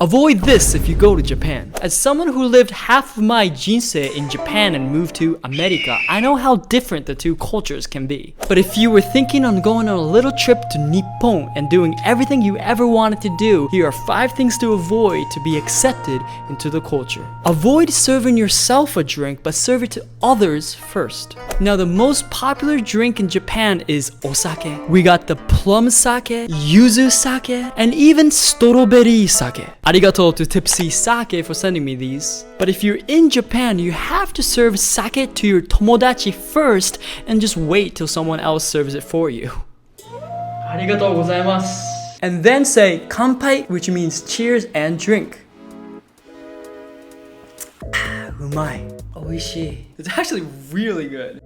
Avoid this if you go to Japan. As someone who lived half of my jinsei in Japan and moved to America, I know how different the two cultures can be. But if you were thinking on going on a little trip to Nippon and doing everything you ever wanted to do, here are 5 things to avoid to be accepted into the culture. Avoid serving yourself a drink, but serve it to others first. Now, the most popular drink in Japan is osake. We got the plum sake, yuzu sake, and even strawberry sake. Arigato to Tipsy Sake for sending me these. But if you're in Japan, you have to serve sake to your tomodachi first and just wait till someone else serves it for you. Arigatou gozaimasu. And then say kanpai, which means cheers and drink. Umai. Oishii. It's actually really good.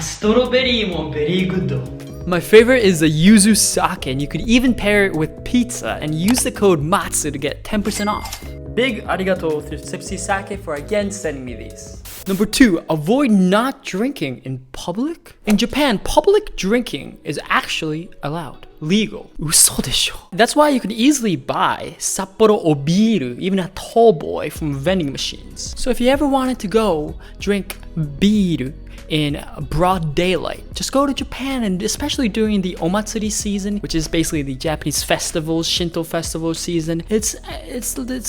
Strawberry mo very good though. My favorite is the yuzu sake, and you could even pair it with pizza and use the code Matsu to get 10% off. Big arigato to Tipsy Sake for again sending me these. Number 2, avoid not drinking in public. In Japan, public drinking is actually allowed. Legal. Uso desho. That's why you can easily buy Sapporo Obiru, even a tall boy, from vending machines. So if you ever wanted to go drink biru in broad daylight, just go to Japan, and especially during the omatsuri season, which is basically the Japanese festivals, Shinto festival season, it's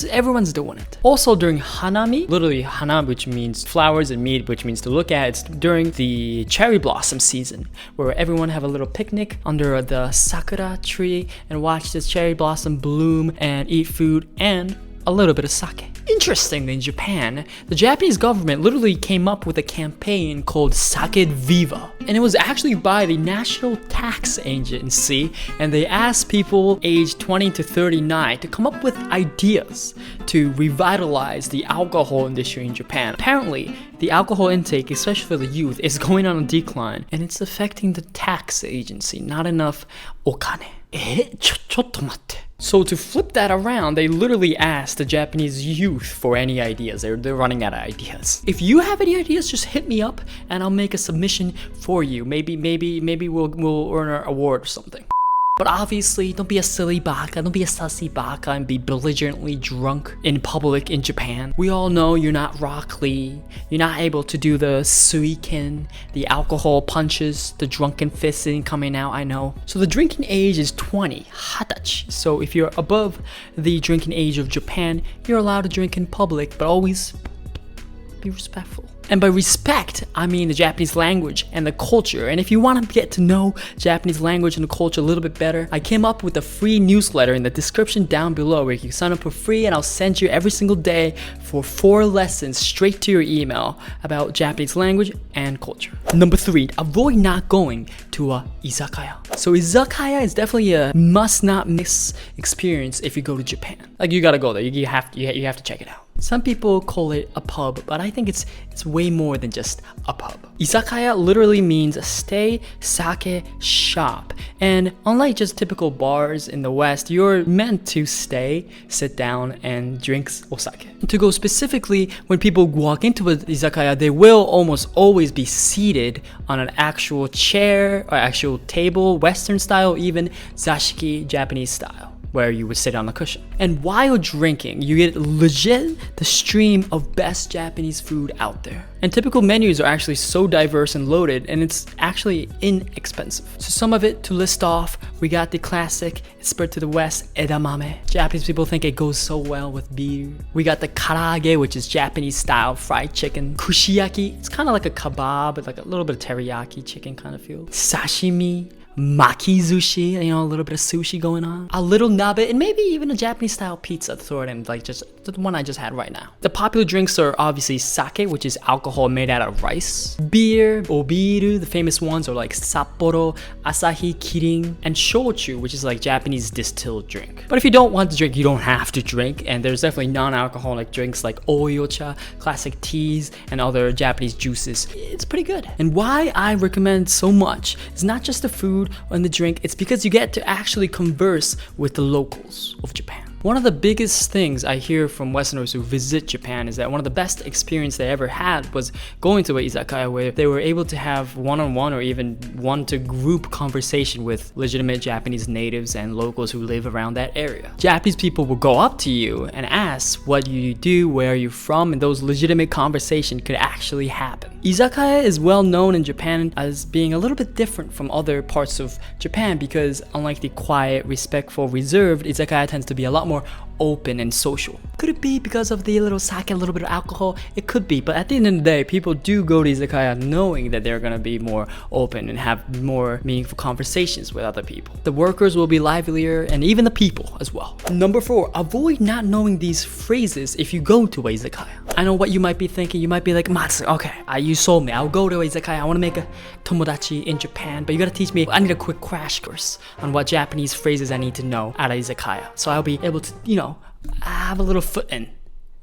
everyone's doing it. Also during hanami, literally hanami, which means flowers, and mead, which means to look at, it's during the cherry blossom season, where everyone have a little picnic under the sakura tree and watch this cherry blossom bloom and eat food and a little bit of sake. Interestingly, in Japan, the Japanese government literally came up with a campaign called Sake Viva. And it was actually by the National Tax Agency, and they asked people aged 20 to 39 to come up with ideas to revitalize the alcohol industry in Japan. Apparently, the alcohol intake, especially for the youth, is going on a decline, and it's affecting the tax agency. Not enough okane. Chotto matte. So to flip that around, they literally asked the Japanese youth for any ideas. They're running out of ideas. If you have any ideas, just hit me up and I'll make a submission for you. Maybe we'll earn an award or something. But obviously, don't be a silly baka, don't be a sussy baka and be belligerently drunk in public in Japan. We all know you're not Rock Lee, you're not able to do the suiken, the alcohol punches, the drunken fisting coming out, I know. So the drinking age is 20, hatachi. So if you're above the drinking age of Japan, you're allowed to drink in public, but always be respectful. And by respect, I mean the Japanese language and the culture. And if you want to get to know Japanese language and the culture a little bit better, I came up with a free newsletter in the description down below where you can sign up for free, and I'll send you every single day for 4 lessons straight to your email about Japanese language and culture. Number 3, avoid not going to a izakaya. So izakaya is definitely a must not miss experience if you go to Japan. Like, you gotta go there, you have to check it out. Some people call it a pub, but I think it's way more than just a pub. Izakaya literally means a stay, sake, shop. And unlike just typical bars in the West, you're meant to stay, sit down, and drink osake. To go specifically, when people walk into an izakaya, they will almost always be seated on an actual chair or actual table, Western style, even zashiki, Japanese style, where you would sit on a cushion. And while drinking, you get legit the stream of best Japanese food out there. And typical menus are actually so diverse and loaded, and it's actually inexpensive. So some of it to list off, we got the classic, it's spread to the west, edamame. Japanese people think it goes so well with beer. We got the karaage, which is Japanese style fried chicken. Kushiyaki, it's kind of like a kebab, but like a little bit of teriyaki chicken kind of feel. Sashimi, maki-zushi, you know, a little bit of sushi going on. A little nabe, and maybe even a Japanese style pizza to throw it in, like just the one I just had right now. The popular drinks are obviously sake, which is alcohol made out of rice. Beer, obiru, the famous ones are like Sapporo, Asahi, Kirin, and shochu, which is like Japanese distilled drink. But if you don't want to drink, you don't have to drink, and there's definitely non-alcoholic drinks like oyocha, classic teas, and other Japanese juices. It's pretty good. And why I recommend so much is not just the food and the drink, it's because you get to actually converse with the locals of Japan. One of the biggest things I hear from Westerners who visit Japan is that one of the best experience they ever had was going to an izakaya where they were able to have one-on-one or even one-to-group conversation with legitimate Japanese natives and locals who live around that area. Japanese people will go up to you and ask what you do, where are you from, and those legitimate conversations could actually happen. Izakaya is well known in Japan as being a little bit different from other parts of Japan because unlike the quiet, respectful, reserved, izakaya tends to be a lot more open and social. Could it be because of the little sake, a little bit of alcohol? It could be, but at the end of the day, people do go to izakaya knowing that they're gonna be more open and have more meaningful conversations with other people. The workers will be livelier and even the people as well. Number 4, avoid not knowing these phrases if you go to a izakaya. I know what you might be thinking. You might be like, Matsu, okay, you sold me. I'll go to a izakaya. I wanna make a tomodachi in Japan, but you gotta teach me, I need a quick crash course on what Japanese phrases I need to know at a izakaya. So I'll be able to, have a little foot in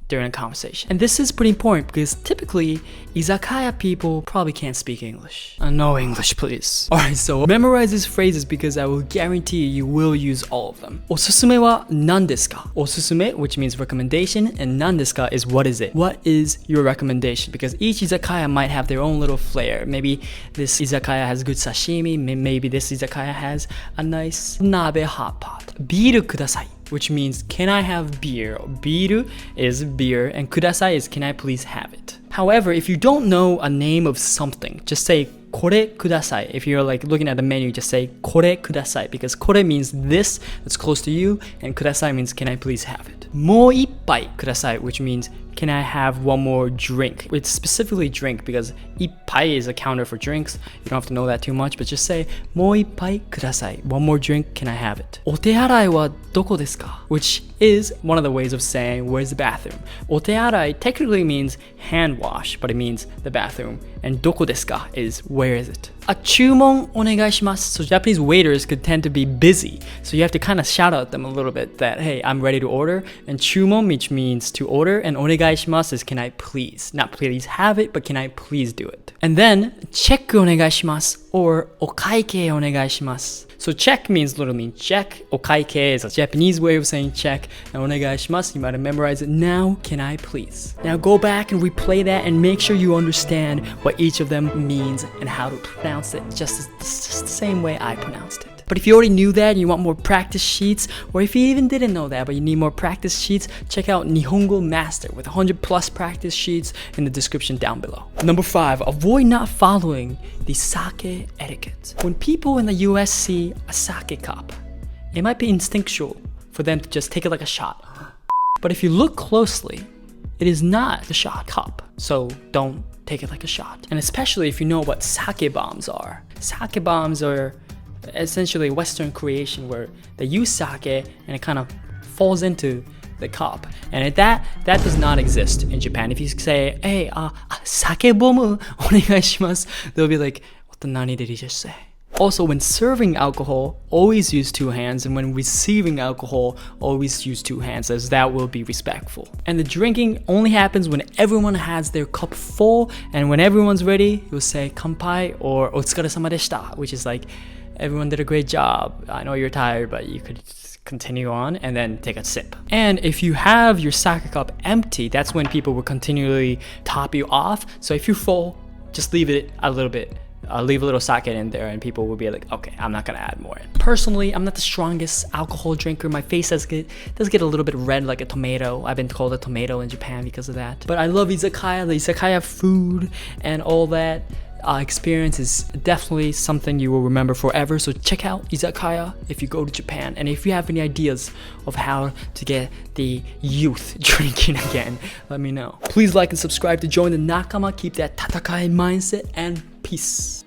during a conversation. And this is pretty important because typically izakaya people probably can't speak English. No English, please. Alright, so memorize these phrases because I will guarantee you will use all of them. Osusume wa nan desu ka? Osusume, which means recommendation, and nan desu ka is what is it? What is your recommendation? Because each izakaya might have their own little flair. Maybe this izakaya has good sashimi, maybe this izakaya has a nice nabe hot pot. Biru kudasai, which means can I have beer? Biru is beer and kudasai is can I please have it. However, if you don't know a name of something, just say kore kudasai. If you're like looking at the menu, just say kore kudasai because kore means this that's close to you and kudasai means can I please have it. Mo ippai kudasai, which means can I have one more drink? It's specifically drink because ippai is a counter for drinks. You don't have to know that too much, but just say mo ippai kudasai. One more drink, can I have it? Otearai wa doko desu ka? Which is one of the ways of saying where's the bathroom. Otearai technically means hand wash, but it means the bathroom. And doko desu ka is where is it? A chumon onegai shimasu. So Japanese waiters could tend to be busy. So you have to kind of shout at them a little bit that, hey, I'm ready to order. And chumon, which means to order, and onegai shimasu is can I please? Not please have it, but can I please do it? And then check onegai shimasu or okaike onegai shimasu. So check means literally check. Okaike is a Japanese way of saying check. And onegai shimasu, you might have memorized it. Now, can I please? Now go back and replay that and make sure you understand what each of them means and how to pronounce it just the same way I pronounced it. But if you already knew that and you want more practice sheets, or if you even didn't know that but you need more practice sheets, check out Nihongo Master with 100+ practice sheets in the description down below. Number 5, avoid not following the sake etiquette. When people in the US see a sake cup, it might be instinctual for them to just take it like a shot. But if you look closely, it is not the shot cup, so don't take it like a shot. And especially if you know what sake bombs are. Sake bombs are essentially a Western creation where they use sake and it kind of falls into the cup. And that does not exist in Japan. If you say, hey, sake bomu onegai shimasu, they'll be like, what the nani did he just say? Also, when serving alcohol, always use 2 hands, and when receiving alcohol, always use 2 hands, as that will be respectful. And the drinking only happens when everyone has their cup full, and when everyone's ready, you'll say kanpai or otsukaresama deshita, which is like, everyone did a great job. I know you're tired, but you could continue on and then take a sip. And if you have your sake cup empty, that's when people will continually top you off. So if you're full, just leave it a little bit. Leave a little sake in there and people will be like, okay, I'm not gonna add more in. Personally, I'm not the strongest alcohol drinker. My face does get a little bit red like a tomato. I've been called a tomato in Japan because of that. But I love izakaya, the izakaya food and all that. Experience is definitely something you will remember forever. So check out izakaya if you go to Japan, and if you have any ideas of how to get the youth drinking again, let me know. Please like and subscribe to join the Nakama. Keep that tatakai mindset, and peace.